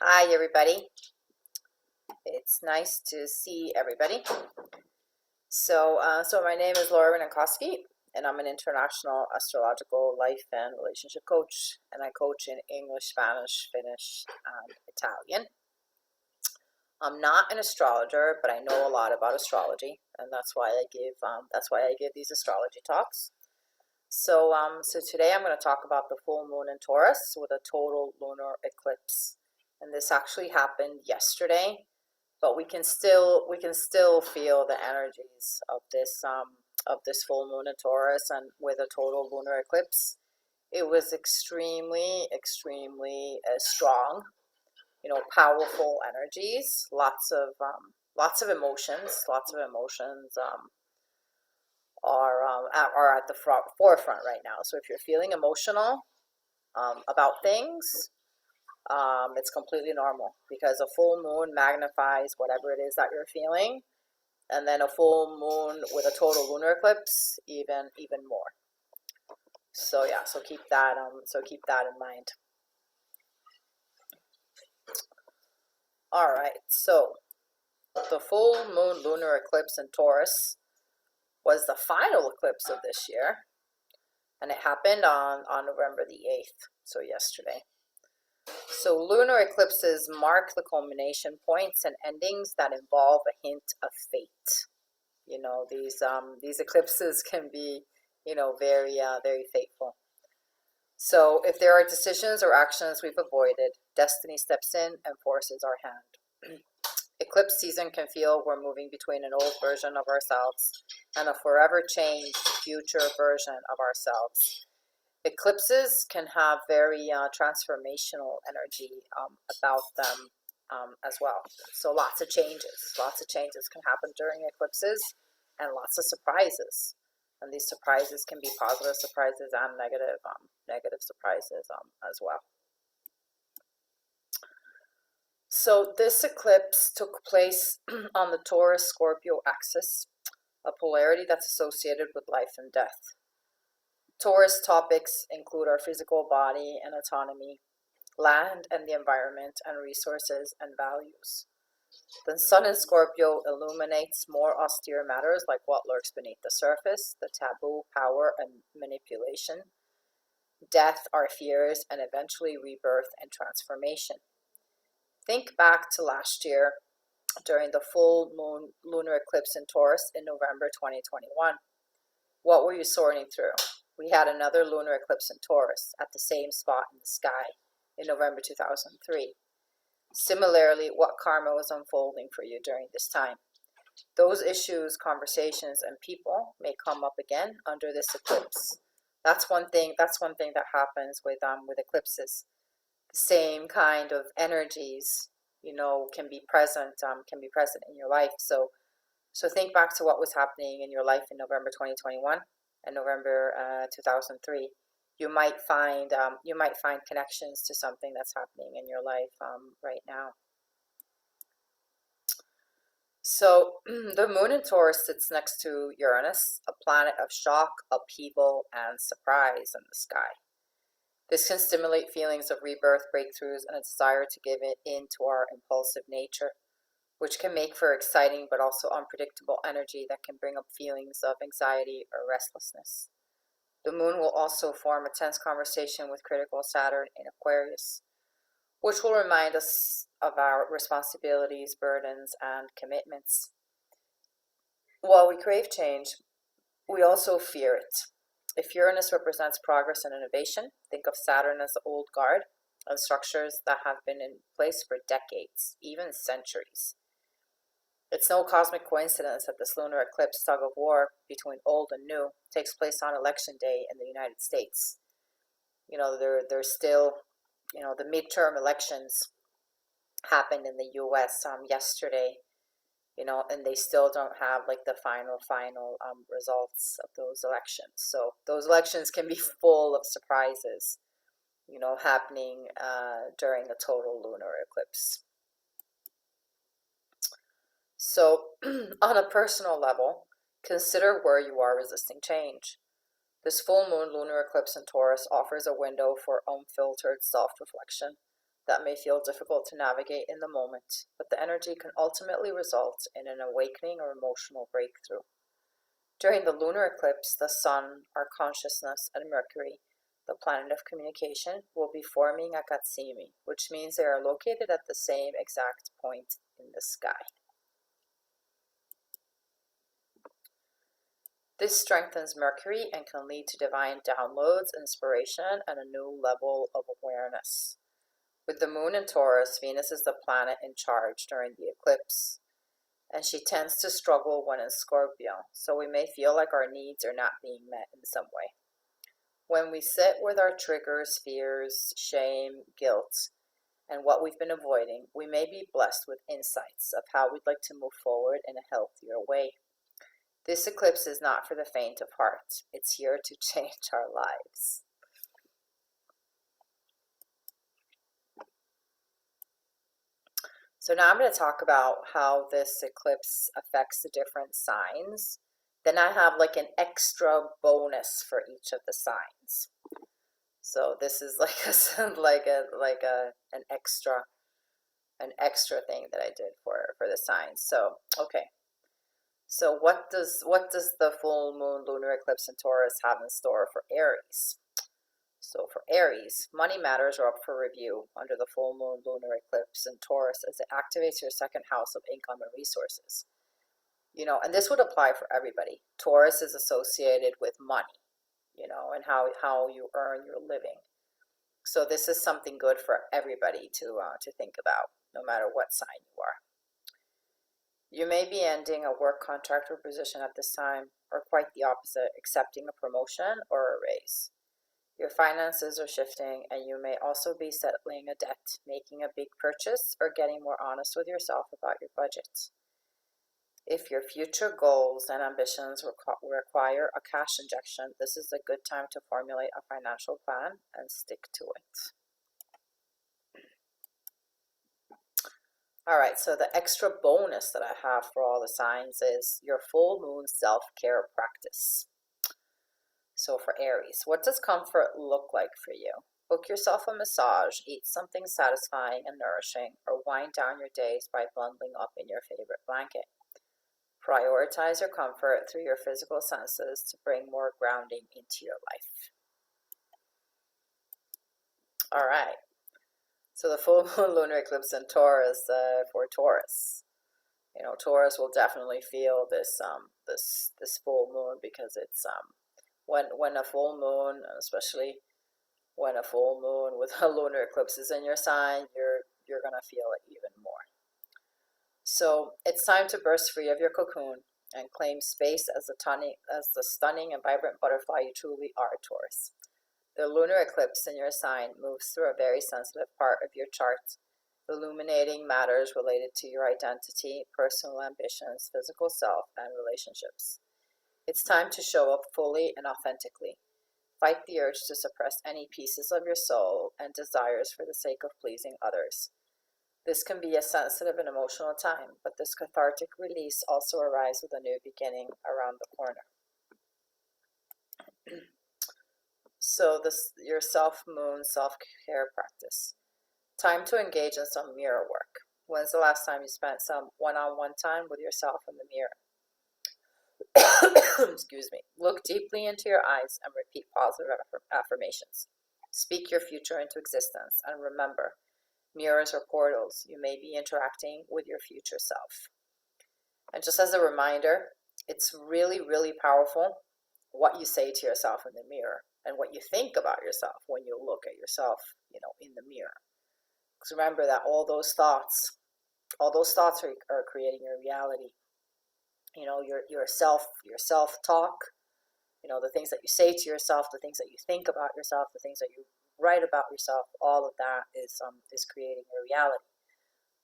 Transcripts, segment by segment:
Hi, everybody. It's nice to see everybody. So my name is Laura Winkowski, and I'm an international astrological life and relationship coach, and I coach in English, Spanish, Finnish, and Italian. I'm not an astrologer, but I know a lot about astrology, and that's why I give these astrology talks. So today I'm going to talk about the full moon in Taurus with a total lunar eclipse, and this actually happened yesterday. But we can still feel the energies of this full moon in Taurus, and with a total lunar eclipse, it was extremely strong. Powerful energies, lots of emotions. Lots of emotions are at the forefront right now. So if you're feeling emotional about things, it's completely normal, because a full moon magnifies whatever it is that you're feeling, and then a full moon with a total lunar eclipse even more. So yeah, so keep that in mind. All right, so the full moon lunar eclipse in Taurus was the final eclipse of this year, and it happened on November the 8th, so yesterday. So lunar eclipses mark the culmination points and endings that involve a hint of fate. These eclipses can be, very fateful. So if there are decisions or actions we've avoided, destiny steps in and forces our hand. Eclipse season can feel we're moving between an old version of ourselves and a forever changed future version of ourselves. Eclipses can have very transformational energy about them as well. So lots of changes can happen during eclipses, and lots of surprises. And these surprises can be positive surprises and negative surprises as well. So this eclipse took place on the Taurus-Scorpio axis, a polarity that's associated with life and death. Taurus topics include our physical body and autonomy, land and the environment, and resources and values. The Sun in Scorpio illuminates more austere matters like what lurks beneath the surface, the taboo, power, and manipulation, death, our fears, and eventually rebirth and transformation. Think back to last year during the full moon lunar eclipse in Taurus in November 2021. What were you sorting through? We had another lunar eclipse in Taurus at the same spot in the sky in November 2003. Similarly, what karma was unfolding for you during this time? Those issues, conversations, and people may come up again under this eclipse. That's one thing that happens with eclipses. The same kind of energies, can be present in your life. So think back to what was happening in your life in November 2021 and November 2003. You might find connections to something that's happening in your life right now. So the moon in Taurus sits next to Uranus, a planet of shock, upheaval, and surprise in the sky. This can stimulate feelings of rebirth, breakthroughs, and a desire to give it in to our impulsive nature, which can make for exciting but also unpredictable energy that can bring up feelings of anxiety or restlessness. The moon will also form a tense conversation with critical Saturn in Aquarius, which will remind us of our responsibilities, burdens, and commitments. While we crave change, we also fear it. If Uranus represents progress and innovation, think of Saturn as the old guard and structures that have been in place for decades, even centuries. It's no cosmic coincidence that this lunar eclipse tug of war between old and new takes place on Election Day in the United States. There's still, the midterm elections happened in the U.S. Yesterday, and they still don't have like the final results of those elections. So those elections can be full of surprises, happening during a total lunar eclipse. So on a personal level, consider where you are resisting change. This full moon lunar eclipse in Taurus offers a window for unfiltered self-reflection, that may feel difficult to navigate in the moment, but the energy can ultimately result in an awakening or emotional breakthrough. During the lunar eclipse, the Sun, our consciousness, and Mercury, the planet of communication, will be forming a Katsimi, which means they are located at the same exact point in the sky. This strengthens Mercury and can lead to divine downloads, inspiration, and a new level of awareness. With the moon in Taurus, Venus is the planet in charge during the eclipse, and she tends to struggle when in Scorpio, so we may feel like our needs are not being met in some way. When we sit with our triggers, fears, shame, guilt, and what we've been avoiding, we may be blessed with insights of how we'd like to move forward in a healthier way. This eclipse is not for the faint of heart. It's here to change our lives. So now I'm going to talk about how this eclipse affects the different signs. Then I have like an extra bonus for each of the signs. So this is like an extra thing that I did for the signs. So okay. So what does the full moon lunar eclipse in Taurus have in store for Aries? So for Aries, money matters are up for review under the full moon lunar eclipse in Taurus as it activates your second house of income and resources. And this would apply for everybody. Taurus is associated with money, and how you earn your living. So this is something good for everybody to think about, no matter what sign you are. You may be ending a work contract or position at this time, or quite the opposite, accepting a promotion or a raise. Your finances are shifting, and you may also be settling a debt, making a big purchase, or getting more honest with yourself about your budget. If your future goals and ambitions require a cash injection, this is a good time to formulate a financial plan and stick to it. All right, so the extra bonus that I have for all the signs is your full moon self-care practice. So for Aries, what does comfort look like for you? Book yourself a massage, eat something satisfying and nourishing, or wind down your days by bundling up in your favorite blanket. Prioritize your comfort through your physical senses to bring more grounding into your life. All right. So the full moon lunar eclipse in Taurus for Taurus. Taurus will definitely feel this full moon because it's when a full moon, especially when a full moon with a lunar eclipse is in your sign, you're gonna feel it even more. So it's time to burst free of your cocoon and claim space as the stunning and vibrant butterfly you truly are, Taurus. The lunar eclipse in your sign moves through a very sensitive part of your chart, illuminating matters related to your identity, personal ambitions, physical self, and relationships. It's time to show up fully and authentically. Fight the urge to suppress any pieces of your soul and desires for the sake of pleasing others. This can be a sensitive and emotional time, but this cathartic release also arrives with a new beginning around the corner. So your self-moon self-care practice. Time to engage in some mirror work. When's the last time you spent some one-on-one time with yourself in the mirror? Excuse me. Look deeply into your eyes and repeat positive affirmations. Speak your future into existence, and remember, mirrors are portals. You may be interacting with your future self. And just as a reminder, it's really, really powerful what you say to yourself in the mirror and what you think about yourself when you look at yourself, in the mirror. Because remember that all those thoughts are creating your reality. Your self-talk, the things that you say to yourself, the things that you think about yourself, the things that you write about yourself, all of that is creating your reality.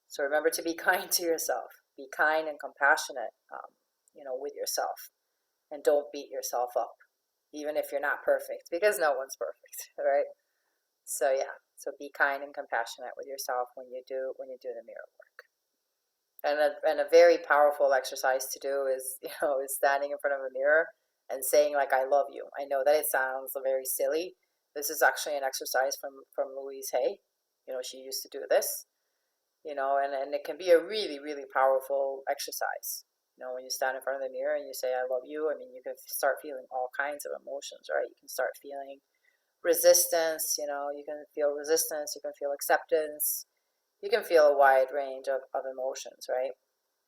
So remember to be kind to yourself. Be kind and compassionate, with yourself. And don't beat yourself up, even if you're not perfect, because no one's perfect, right? So yeah, so be kind and compassionate with yourself when you do the mirror work. And a very powerful exercise to do is standing in front of a mirror and saying like, I love you. I know that it sounds very silly. This is actually an exercise from Louise Hay, she used to do this, and it can be a really, really powerful exercise. When you stand in front of the mirror and you say, I love you, I mean, you can start feeling all kinds of emotions, right? You can start feeling resistance, you can feel resistance, you can feel acceptance, you can feel a wide range of emotions, right?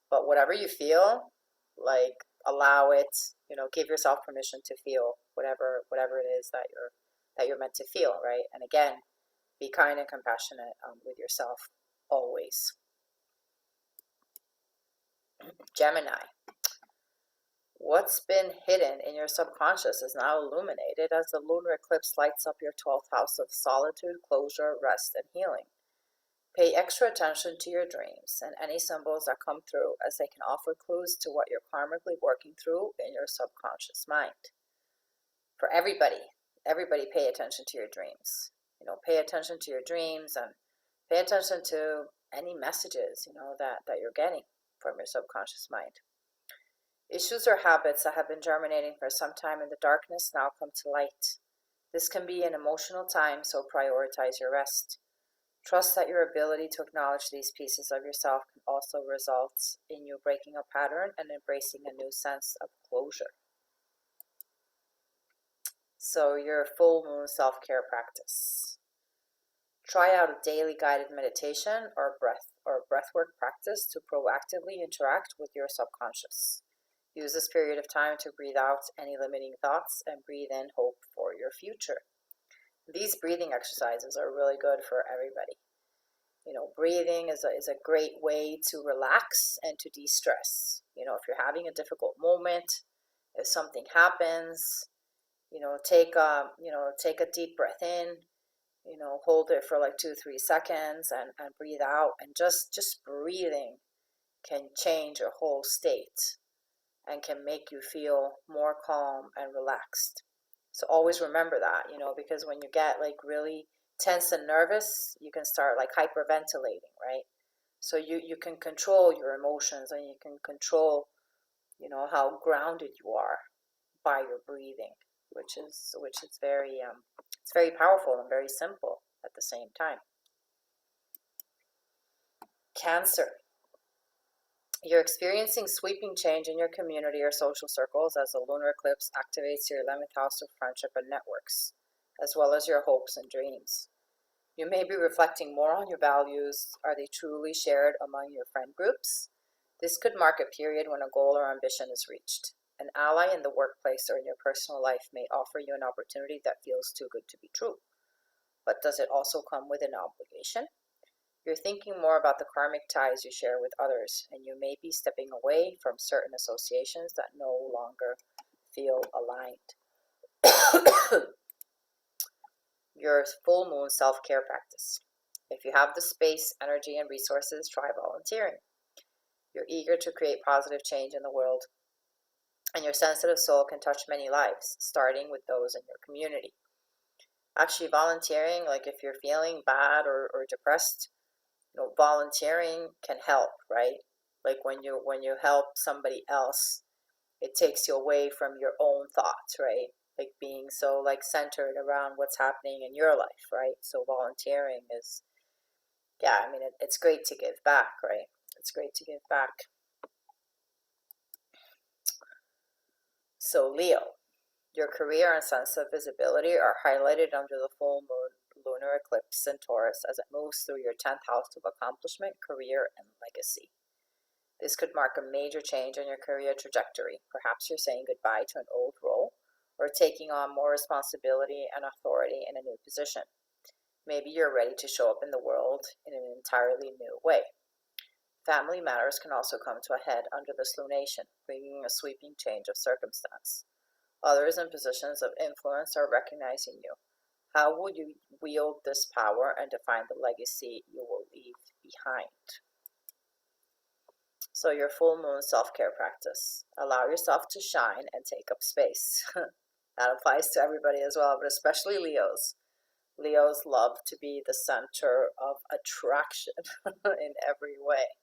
But whatever you feel, like, allow it, give yourself permission to feel whatever it is that you're meant to feel, right? And again, be kind and compassionate with yourself always. Gemini. What's been hidden in your subconscious is now illuminated as the lunar eclipse lights up your 12th house of solitude, closure, rest, and healing. Pay extra attention to your dreams and any symbols that come through, as they can offer clues to what you're karmically working through in your subconscious mind. For everybody pay attention to your dreams. Pay attention to your dreams and pay attention to any messages, that you're getting from your subconscious mind. Issues or habits that have been germinating for some time in the darkness now come to light. This can be an emotional time, so prioritize your rest. Trust that your ability to acknowledge these pieces of yourself can also result in you breaking a pattern and embracing a new sense of closure. So your full moon self-care practice. Try out a daily guided meditation or breathwork practice to proactively interact with your subconscious. Use this period of time to breathe out any limiting thoughts and breathe in hope for your future. These breathing exercises are really good for everybody. Breathing is a great way to relax and to de-stress. If you're having a difficult moment, if something happens, take a deep breath in, hold it for like 2-3 seconds and breathe out. And just breathing can change your whole state and can make you feel more calm and relaxed. So always remember that, because when you get like really tense and nervous, you can start like hyperventilating, right? So you can control your emotions and you can control, how grounded you are by your breathing, which is very it's very powerful and very simple at the same time. Cancer. You're experiencing sweeping change in your community or social circles as the lunar eclipse activates your 11th house of friendship and networks, as well as your hopes and dreams. You may be reflecting more on your values. Are they truly shared among your friend groups? This could mark a period when a goal or ambition is reached. An ally in the workplace or in your personal life may offer you an opportunity that feels too good to be true. But does it also come with an obligation? You're thinking more about the karmic ties you share with others, and you may be stepping away from certain associations that no longer feel aligned. Your full moon self-care practice. If you have the space, energy, and resources, try volunteering. You're eager to create positive change in the world, and your sensitive soul can touch many lives, starting with those in your community. Actually, volunteering, like if you're feeling bad or depressed, volunteering can help, right? Like when you help somebody else, it takes you away from your own thoughts, right? Like being so like centered around what's happening in your life, right? So volunteering is, it's great to give back, right? It's great to give back. So Leo, your career and sense of visibility are highlighted under the full moon lunar eclipse in Taurus as it moves through your 10th house of accomplishment, career, and legacy. This could mark a major change in your career trajectory. Perhaps you're saying goodbye to an old role or taking on more responsibility and authority in a new position. Maybe you're ready to show up in the world in an entirely new way. Family matters can also come to a head under this lunation, bringing a sweeping change of circumstance. Others in positions of influence are recognizing you. How will you wield this power and define the legacy you will leave behind? So your full moon self-care practice. Allow yourself to shine and take up space. That applies to everybody as well, but especially Leos. Leos love to be the center of attraction in every way.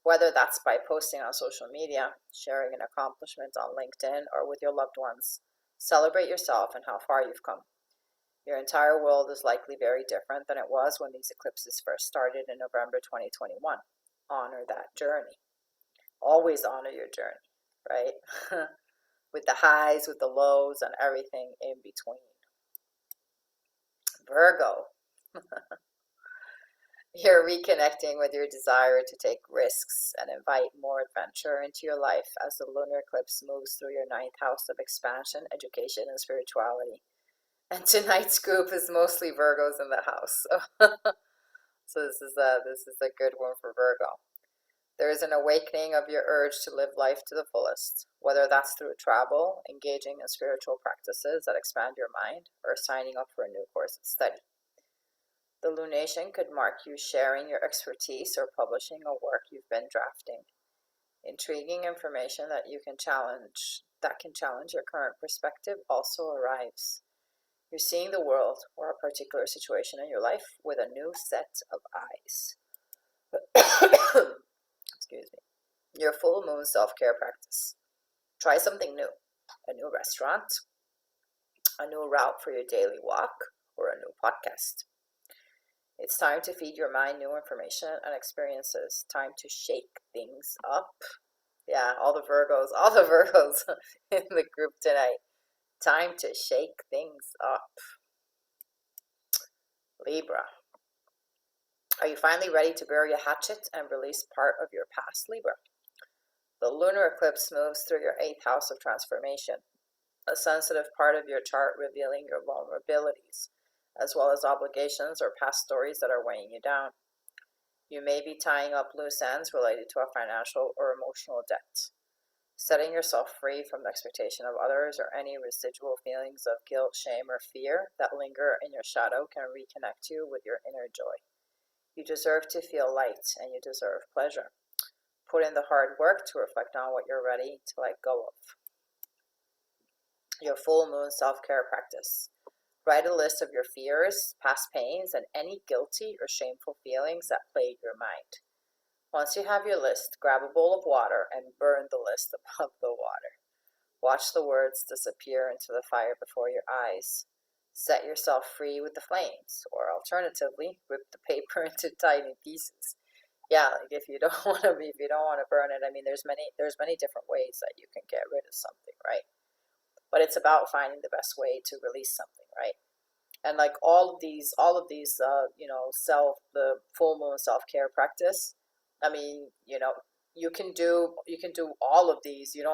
Whether that's by posting on social media, sharing an accomplishment on LinkedIn, or with your loved ones, celebrate yourself and how far you've come. Your entire world is likely very different than it was when these eclipses first started in November 2021. Honor that journey. Always honor your journey, right? With the highs, with the lows, and everything in between. Virgo. You're reconnecting with your desire to take risks and invite more adventure into your life as the lunar eclipse moves through your ninth house of expansion, education, and spirituality. And tonight's group is mostly Virgos in the house. So this is a good one for Virgo. There is an awakening of your urge to live life to the fullest, whether that's through travel, engaging in spiritual practices that expand your mind, or signing up for a new course of study. The lunation could mark you sharing your expertise or publishing a work you've been drafting. Intriguing information that can challenge your current perspective also arrives. You're seeing the world or a particular situation in your life with a new set of eyes. Excuse me. Your full moon self-care practice. Try something new. A new restaurant, a new route for your daily walk, or a new podcast. It's time to feed your mind new information and experiences. Time to shake things up. Yeah, all the Virgos in the group tonight. Time to shake things up. Libra. Are you finally ready to bury a hatchet and release part of your past, Libra? The lunar eclipse moves through your 8th house of transformation, a sensitive part of your chart revealing your vulnerabilities, as well as obligations or past stories that are weighing you down. You may be tying up loose ends related to a financial or emotional debt. Setting yourself free from the expectation of others or any residual feelings of guilt, shame, or fear that linger in your shadow can reconnect you with your inner joy. You deserve to feel light, and you deserve pleasure. Put in the hard work to reflect on what you're ready to let go of. Your full moon self-care practice. Write a list of your fears, past pains, and any guilty or shameful feelings that plague your mind. Once you have your list, grab a bowl of water and burn the list above the water. Watch the words disappear into the fire before your eyes. Set yourself free with the flames, or alternatively, rip the paper into tiny pieces. Yeah, like if you don't want to burn it, I mean, there's many different ways that you can get rid of something, right? But it's about finding the best way to release something, right? And like all of these, the full moon self-care practice. I mean, you can do all of these. You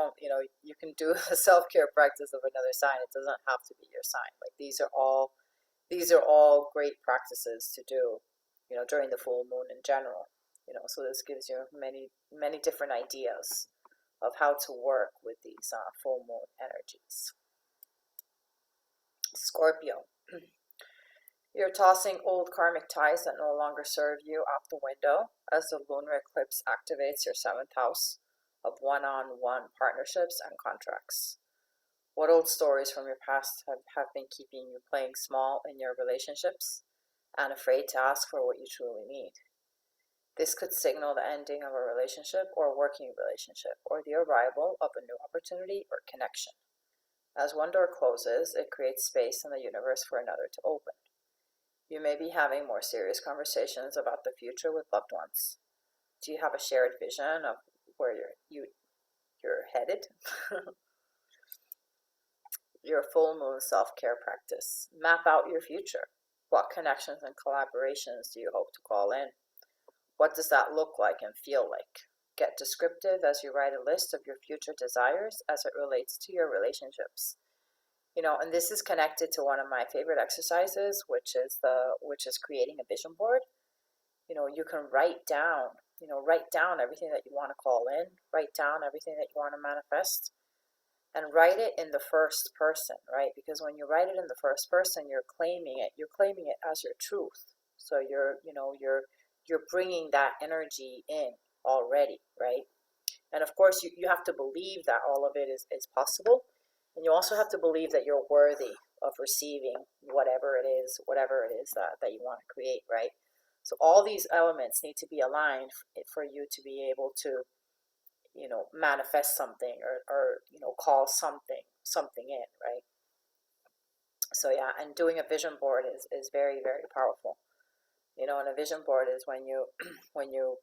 can do a self-care practice of another sign. It doesn't have to be your sign. Like these are all great practices to do, during the full moon in general. So this gives you many different ideas of how to work with these full moon energies. Scorpio. You're tossing old karmic ties that no longer serve you out the window as the lunar eclipse activates your 7th house of one-on-one partnerships and contracts. What old stories from your past have been keeping you playing small in your relationships and afraid to ask for what you truly need? This could signal the ending of a relationship or working relationship, or the arrival of a new opportunity or connection. As one door closes, it creates space in the universe for another to open. You may be having more serious conversations about the future with loved ones. Do you have a shared vision of where you're headed? Your full moon self-care practice. Map out your future. What connections and collaborations do you hope to call in? What does that look like and feel like? Get descriptive as you write a list of your future desires as it relates to your relationships. And this is connected to one of my favorite exercises, which is creating a vision board. You can write down everything that you want to call in, write down everything that you want to manifest, and write it in the first person, right? Because when you write it in the first person, you're claiming it as your truth. So you're bringing that energy in already, right? And of course, you have to believe that all of it is possible. And you also have to believe that you're worthy of receiving whatever it is that you want to create, right? So all these elements need to be aligned for you to be able to, manifest something or call something in, right? So yeah, and doing a vision board is very, very powerful. And a vision board is when you when you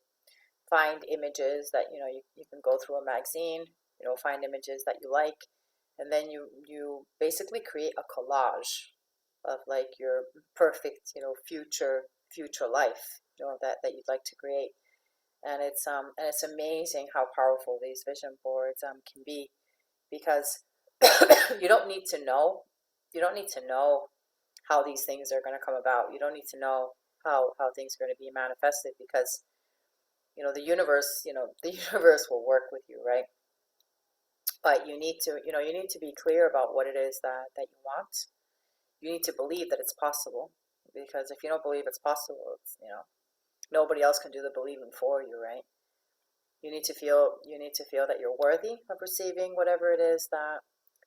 find images that you can go through a magazine, find images that you like, and then you basically create a collage of like your perfect future life that you'd like to create. And it's amazing how powerful these vision boards can be, because you don't need to know you don't need to know how these things are going to come about. You don't need to know how things are going to be manifested, because the universe the universe will work with you, right? But you need to be clear about what it is that you want. You need to believe that it's possible, because if you don't believe it's possible, nobody else can do the believing for you, right? You need to feel that you're worthy of receiving whatever it is that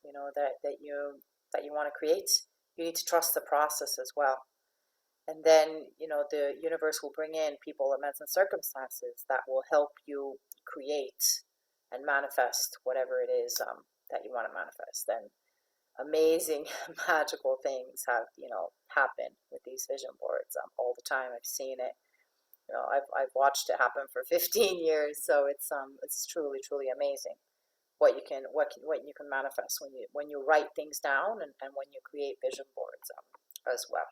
you want to create. You need to trust the process as well. And then, the universe will bring in people, events, and circumstances that will help you create and manifest whatever it is that you want to manifest. And amazing, magical things have, happen with these vision boards all the time. I've seen it. I've watched it happen for 15 years, so it's truly, truly amazing what you can manifest when you write things down, and when you create vision boards as well.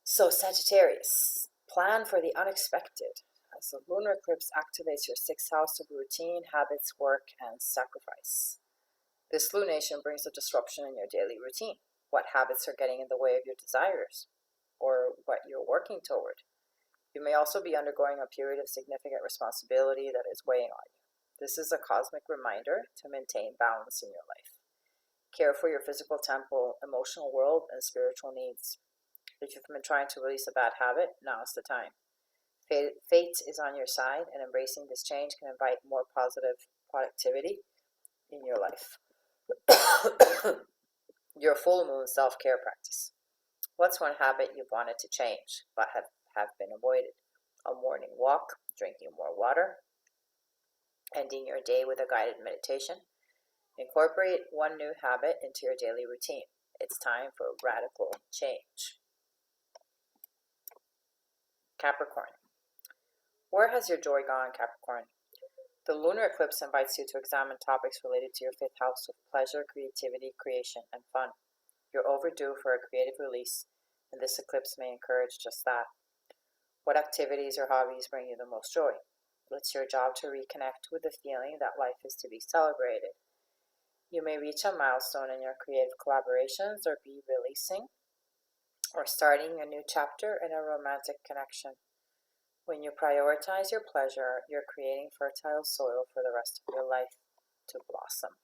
So Sagittarius, plan for the unexpected. As the lunar eclipse activates your sixth house of routine, habits, work, and sacrifice. This lunation brings a disruption in your daily routine. What habits are getting in the way of your desires, or what you're working toward? You may also be undergoing a period of significant responsibility that is weighing on you. This is a cosmic reminder to maintain balance in your life. Care for your physical temple, emotional world, and spiritual needs. If you've been trying to release a bad habit, now is the time. Fate is on your side, and embracing this change can invite more positive productivity in your life. Your full moon self-care practice. What's one habit you've wanted to change but have been avoided? A morning walk, drinking more water, ending your day with a guided meditation. Incorporate one new habit into your daily routine. It's time for radical change. Capricorn. Where has your joy gone, Capricorn? The lunar eclipse invites you to examine topics related to your fifth house of pleasure, creativity, creation, and fun. You're overdue for a creative release, and this eclipse may encourage just that. What activities or hobbies bring you the most joy? It's your job to reconnect with the feeling that life is to be celebrated. You may reach a milestone in your creative collaborations, or be releasing or starting a new chapter in a romantic connection. When you prioritize your pleasure, you're creating fertile soil for the rest of your life to blossom.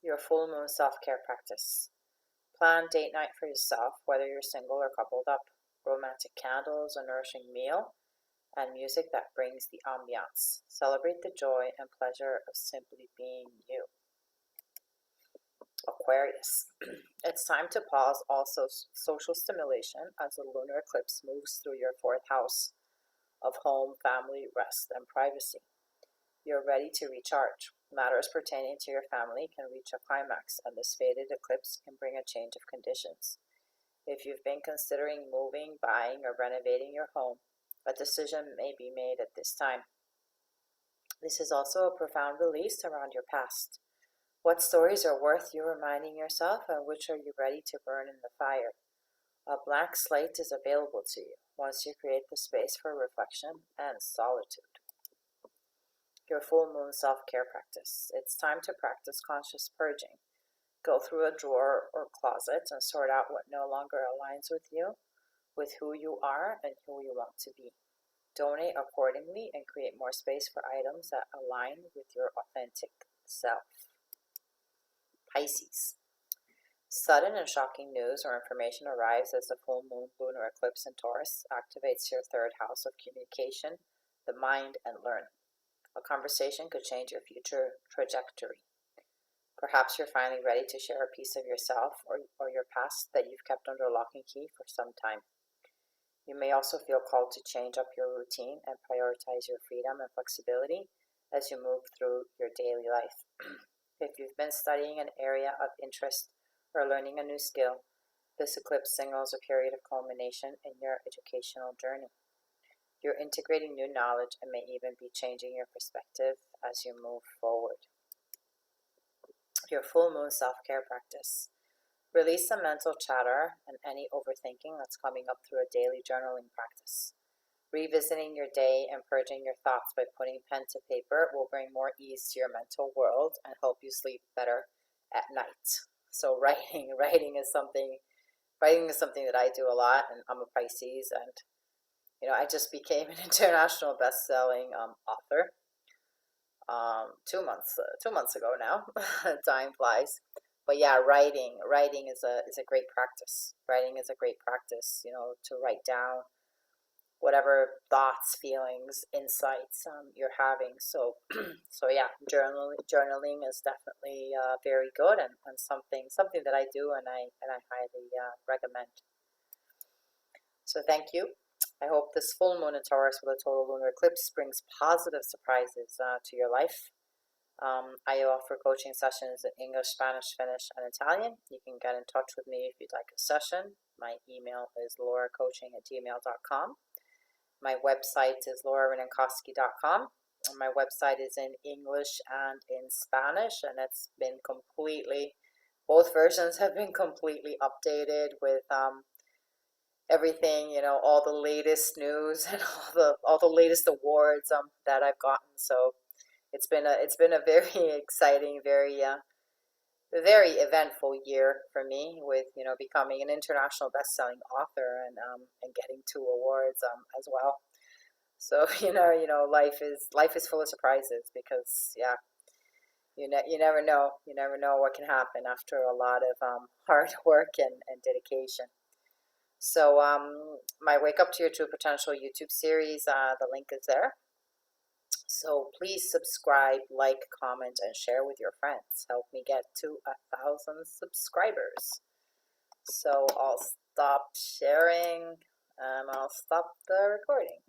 Your full moon self-care practice. Plan date night for yourself, whether you're single or coupled up. Romantic candles, a nourishing meal, and music that brings the ambiance. Celebrate the joy and pleasure of simply being you. Aquarius. It's time to pause all social stimulation as the lunar eclipse moves through your fourth house of home, family, rest, and privacy. You're ready to recharge. Matters pertaining to your family can reach a climax, and this faded eclipse can bring a change of conditions. If you've been considering moving, buying, or renovating your home, a decision may be made at this time. This is also a profound release around your past. What stories are worth you reminding yourself, and which are you ready to burn in the fire? A blank slate is available to you once you create the space for reflection and solitude. Your full moon self-care practice. It's time to practice conscious purging. Go through a drawer or closet and sort out what no longer aligns with you, with who you are and who you want to be. Donate accordingly and create more space for items that align with your authentic self. Pisces. Sudden and shocking news or information arrives as the full moon lunar eclipse in Taurus activates your third house of communication, the mind, and learning. A conversation could change your future trajectory. Perhaps you're finally ready to share a piece of yourself or your past that you've kept under lock and key for some time. You may also feel called to change up your routine and prioritize your freedom and flexibility as you move through your daily life. If you've been studying an area of interest or learning a new skill, this eclipse signals a period of culmination in your educational journey. You're integrating new knowledge and may even be changing your perspective as you move forward. Your full moon self-care practice. Release the mental chatter and any overthinking that's coming up through a daily journaling practice. Revisiting your day and purging your thoughts by putting pen to paper will bring more ease to your mental world and help you sleep better at night. So writing is something that I do a lot, and I'm a Pisces, and I just became an international best-selling author 2 months ago now. Time flies. But yeah, writing is a great practice. Writing is a great practice, to write down whatever thoughts, feelings, insights you're having. So so yeah, journaling is definitely very good, and something that I do, and I highly recommend. So thank you. I hope this full moon in Taurus with a total lunar eclipse brings positive surprises to your life. I offer coaching sessions in English, Spanish, Finnish, and Italian. You can get in touch with me if you'd like a session. My email is lauracoaching@gmail.com. My website is laurarenenkoski.com. My website is in English and in Spanish, and it's been both versions have been completely updated with everything, all the latest news and all the latest awards that I've gotten. So it's been a very exciting, very eventful year for me, with becoming an international best-selling author, and getting 2 awards as well. So life is full of surprises, because yeah, you never know what can happen after a lot of hard work and dedication. So my Wake Up to Your True Potential YouTube series, the link is there. So please subscribe, like, comment, and share with your friends. Help me get to 1,000 subscribers. So I'll stop sharing. I'll stop the recording.